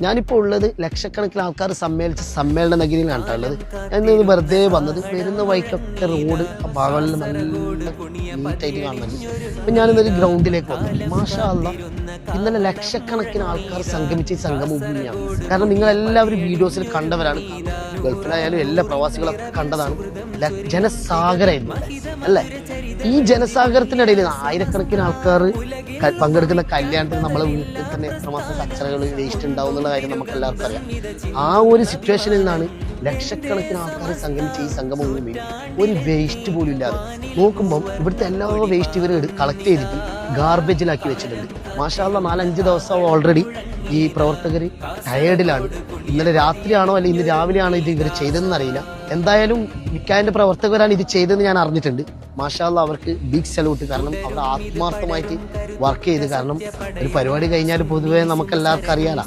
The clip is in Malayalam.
ഞാനിപ്പോൾ ഉള്ളത് ലക്ഷക്കണക്കിന് ആൾക്കാർ സമ്മേളിച്ച സമ്മേളന നഗരിയിലാണ് ഉള്ളത്. ഞാൻ വെറുതെ വന്നത്, വരുന്ന വഴിക്കൊക്കെ റോഡ് ഭാഗങ്ങളിൽ നല്ല നീറ്റായിട്ട് കാണുന്നുണ്ട്. അപ്പം ഞാനിന്നൊരു ഗ്രൗണ്ടിലേക്ക് വന്നു. മാഷാ അല്ലാഹ്, ഇന്നലെ ലക്ഷക്കണക്കിന് ആൾക്കാർ സംഗമിച്ച ഈ സംഗമഭൂമിയാണ്. കാരണം നിങ്ങളെല്ലാവരും വീഡിയോസിൽ കണ്ടവരാണ്, ഗൾഫിലായാലും എല്ലാ പ്രവാസികളൊക്കെ കണ്ടതാണ്. ജനസാഗരമായിരുന്നു അല്ലേ? ഈ ജനസാഗരത്തിനിടയിൽ ആയിരക്കണക്കിന് ആൾക്കാർ പങ്കെടുക്കുന്ന കല്യാണത്തിന് നമ്മളെ വീട്ടിൽ തന്നെ എത്രമാത്രം കച്ചറകൾ വേസ്റ്റ് ഉണ്ടാവും എന്നുള്ള കാര്യം നമുക്ക് എല്ലാവർക്കും അറിയാം. ആ ഒരു സിറ്റുവേഷനിൽ നിന്നാണ് ലക്ഷക്കണക്കിന് ആൾക്കാർ സംഗമിച്ച ഈ സംഗമഭൂമിയിൽ ഒരു വേസ്റ്റ് പോലും ഇല്ലാതെ നോക്കുമ്പം ഇവിടുത്തെ എല്ലാ വേസ്റ്റ് ഇവർ കളക്ട് ചെയ്തിട്ട് ഗാർബേജിലാക്കി വെച്ചിട്ടുണ്ട്. മാഷാ അല്ലാഹ്, 4-5 ദിവസം ഓൾറെഡി ഈ പ്രവർത്തകർ ടയേർഡിലാണ്. ഇന്നലെ രാത്രിയാണോ അല്ലെ ഇന്ന് രാവിലെയാണോ ഇത് ഇവർ ചെയ്തതെന്ന് അറിയില്ല. എന്തായാലും വിക്കായന്റെ പ്രവർത്തകരാണ് ഇത് ചെയ്തതെന്ന് ഞാൻ അറിഞ്ഞിട്ടുണ്ട്. മാഷാ അല്ലാഹ്, അവർക്ക് ബിഗ് സല്യൂട്ട്. കാരണം അവർ ആത്മാർത്ഥമായിട്ട് വർക്ക് ചെയ്ത്. കാരണം ഒരു പരിപാടി കഴിഞ്ഞാൽ പൊതുവേ നമുക്ക് എല്ലാവർക്കും അറിയാലോ,